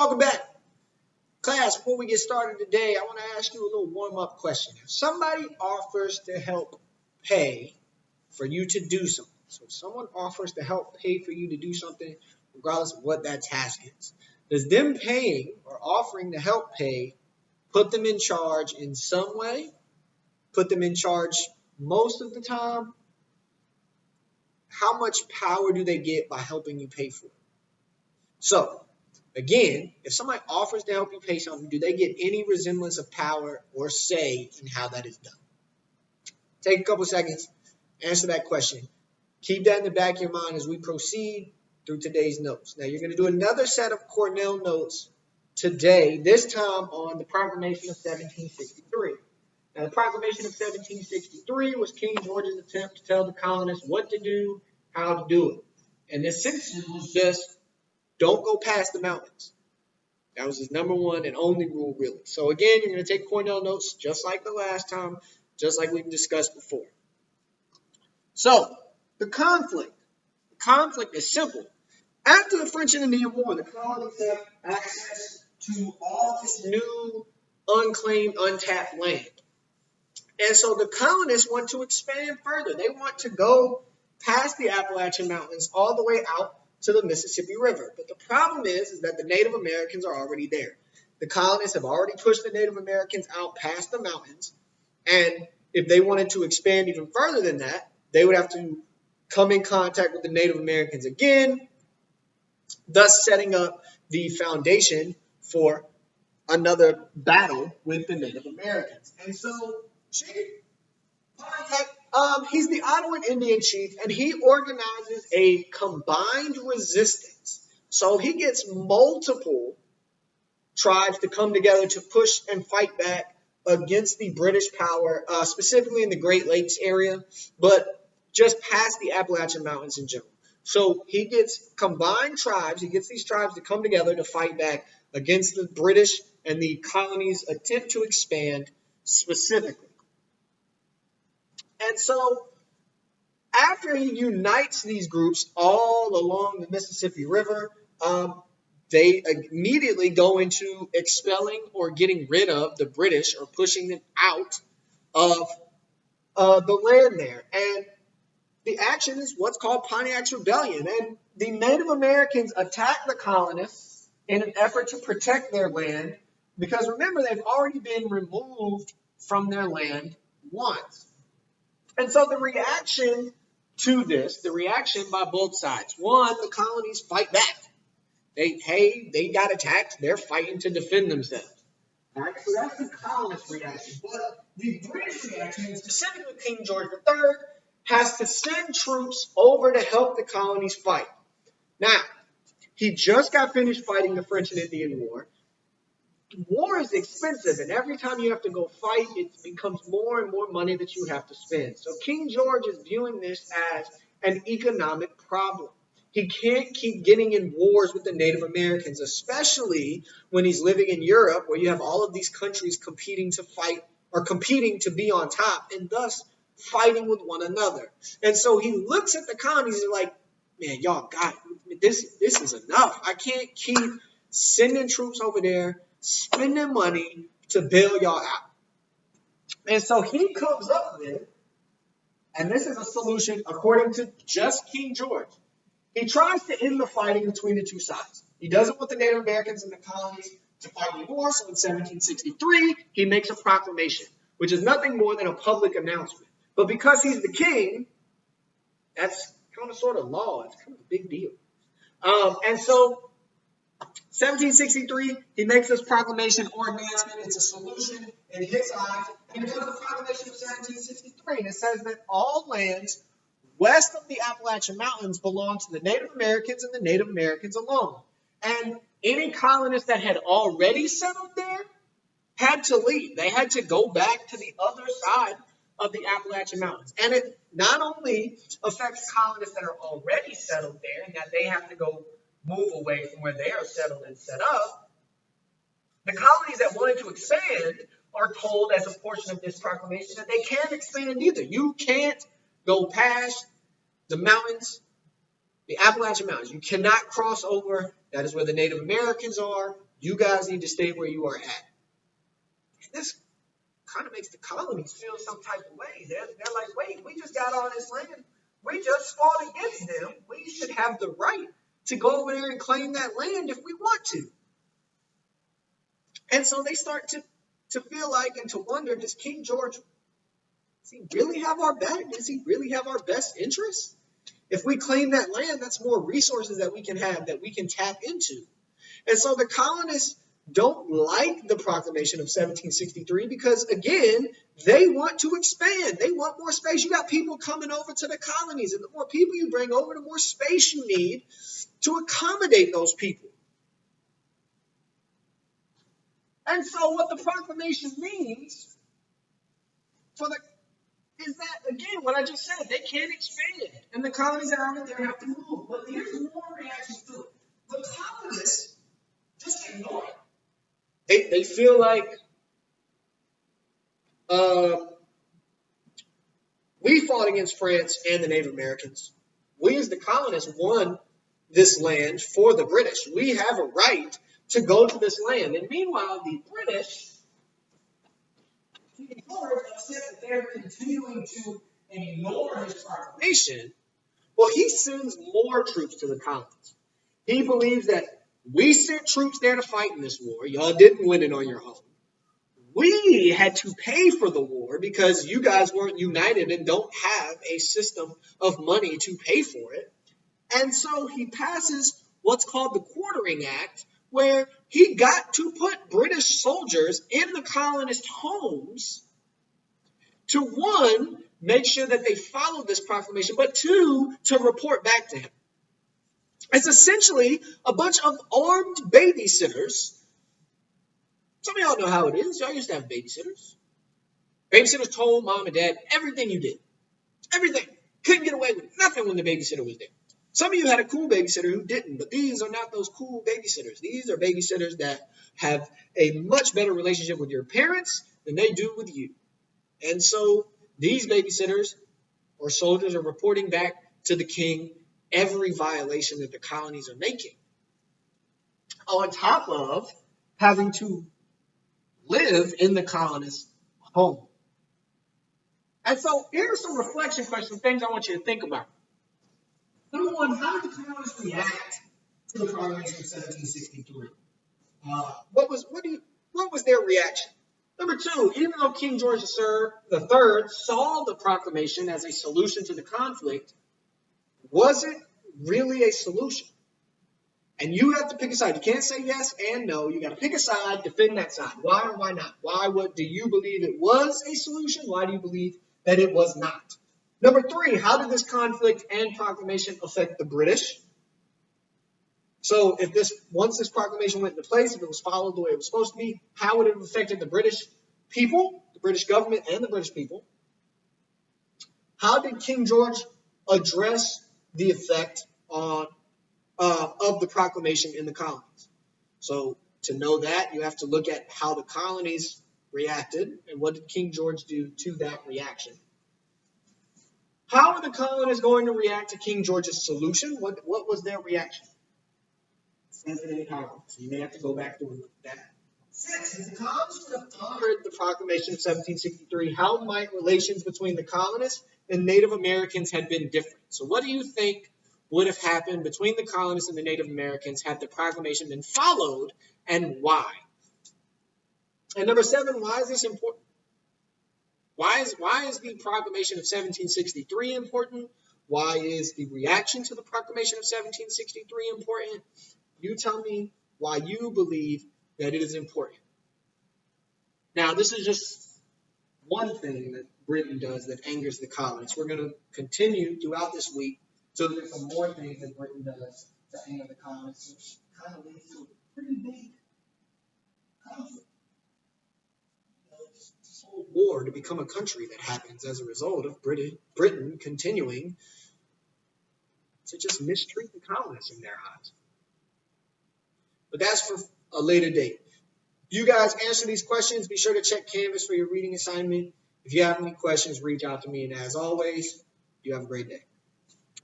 Welcome back. Class, before we get started today, I want to ask you a little warm-up question. If somebody offers to help pay for you to do something, so if someone offers to help pay for you to do something, regardless of what that task is, does them paying or offering to help pay put them in charge in some way? Put them in charge most of the time? How much power do they get by helping you pay for it? So, again, if somebody offers to help you pay something, do they get any resemblance of power or say in how that is done? Take a couple seconds, answer that question. Keep that in the back of your mind as we proceed through today's notes. Now, you're going to do another set of Cornell notes today, this time on the Proclamation of 1763. Now, the Proclamation of 1763 was King George's attempt to tell the colonists what to do, how to do it. And this section was just, don't go past the mountains. That was his number one and only rule, really. So again, you're going to take Cornell notes just like the last time, just like we've discussed before. So, the conflict. The conflict is simple. After the French and Indian War, the colonies have access to all this new, unclaimed, untapped land. And so the colonists want to expand further. They want to go past the Appalachian Mountains all the way out to the Mississippi River. But the problem is that the Native Americans are already there. The colonists have already pushed the Native Americans out past the mountains. And if they wanted to expand even further than that, they would have to come in contact with the Native Americans again, thus setting up the foundation for another battle with the Native Americans. And so, he's the Ottawa Indian chief, and he organizes a combined resistance. So he gets multiple tribes to come together to push and fight back against the British power, specifically in the Great Lakes area, but just past the Appalachian Mountains in general. So he gets combined tribes, he gets these tribes to come together to fight back against the British and the colonies' attempt to expand specifically. And so after he unites these groups all along the Mississippi River, they immediately go into expelling or getting rid of the British or pushing them out of the land there. And the action is what's called Pontiac's Rebellion. And the Native Americans attack the colonists in an effort to protect their land because, remember, they've already been removed from their land once. And so the reaction to this, the reaction by both sides. One, the colonies fight back. They got attacked. They're fighting to defend themselves. All right, so that's the colonist reaction. But the British reaction, specifically King George III, has to send troops over to help the colonies fight. Now, he just got finished fighting the French and Indian War. War is expensive, and every time you have to go fight, it becomes more and more money that you have to spend. So King George is viewing this as an economic problem. He can't keep getting in wars with the Native Americans, especially when he's living in Europe, where you have all of these countries competing to fight or competing to be on top, and thus fighting with one another. And so he looks at the colonies and like, man, y'all got this is enough. I can't keep sending troops over there, spending money to bail y'all out. And so he comes up with, and this is a solution according to just King George. He tries to end the fighting between the two sides. He doesn't want the Native Americans and the colonies to fight anymore, so in 1763, he makes a proclamation, which is nothing more than a public announcement. But because he's the king, that's kind of sort of law. It's kind of a big deal. And so 1763, he makes this proclamation or announcement. It's a solution in his eyes. And he does the proclamation of 1763. And it says that all lands west of the Appalachian Mountains belong to the Native Americans and the Native Americans alone. And any colonists that had already settled there had to leave. They had to go back to the other side of the Appalachian Mountains. And it not only affects colonists that are already settled there and that they have to go move away from where they are settled and set up, the colonies that wanted to expand are told as a portion of this proclamation that they can't expand either. You can't go past the mountains The Appalachian Mountains. You cannot cross over. That is where the Native Americans are. You guys need to stay where you are at. And this kind of makes the colonies feel some type of way. They're like, wait, we just got all this land. We just fought against them. We should have the right to go over there and claim that land if we want to. And so they start to feel like and to wonder, does King George, does he really have our back? Does he really have our best interests? If we claim that land, that's more resources that we can have, that we can tap into. And so the colonists don't like the Proclamation of 1763 because, again, they want to expand. They want more space. You got people coming over to the colonies, and the more people you bring over, the more space you need to accommodate those people. And so what the Proclamation means is that, again, what I just said, they can't expand. And the colonies that are out there have to move. But here's more reactions to it. The colonists just ignore it. They feel like we fought against France and the Native Americans. We as the colonists won this land for the British. We have a right to go to this land. And meanwhile, the British, King George, upset that they're continuing to ignore his proclamation. Well, he sends more troops to the colonies. He believes that we sent troops there to fight in this war. Y'all didn't win it on your own. We had to pay for the war because you guys weren't united and don't have a system of money to pay for it. And so he passes what's called the Quartering Act, where he got to put British soldiers in the colonist homes to, one, make sure that they followed this proclamation, but two, to report back to him. It's essentially a bunch of armed babysitters. Some of y'all know how it is. Y'all used to have babysitters. Babysitters told mom and dad everything you did. Everything. Couldn't get away with nothing when the babysitter was there. Some of you had a cool babysitter who didn't, but these are not those cool babysitters. These are babysitters that have a much better relationship with your parents than they do with you. And so these babysitters or soldiers are reporting back to the king every violation that the colonies are making, on top of having to live in the colonist home. And so here's some reflection questions, things I want you to think about. Number one, how did the colonists react to the Proclamation of 1763? What was their reaction? Number two, even though King George III saw the proclamation as a solution to the conflict, was it really a solution? And you have to pick a side. You can't say yes and no. You got to pick a side, defend that side. Why or why not? Do you believe it was a solution? Why do you believe that it was not? Number three, how did this conflict and proclamation affect the British? So once this proclamation went into place, if it was followed the way it was supposed to be, how would it have affected the British people, the British government, and the British people? How did King George address the effect of the proclamation in the colonies? So to know that, you have to look at how the colonies reacted and what did King George do to that reaction. How are the colonists going to react to King George's solution? What was their reaction? So you may have to go back to that. 6. If the colonists would have honored the Proclamation of 1763, how might relations between the colonists and Native Americans had been different? So what do you think would have happened between the colonists and the Native Americans had the proclamation been followed, and why? And number 7, why is this important? Why is the Proclamation of 1763 important? Why is the reaction to the Proclamation of 1763 important? You tell me why you believe that it is important. Now, this is just one thing that Britain does that angers the colonists. We're going to continue throughout this week so that there's some more things that Britain does to anger the colonists, which kind of leads to a pretty big conflict. This whole war to become a country that happens as a result of Britain continuing to just mistreat the colonists in their eyes. But that's for a later date. If you guys answer these questions, be sure to check Canvas for your reading assignment. If you have any questions, reach out to me. And as always, you have a great day.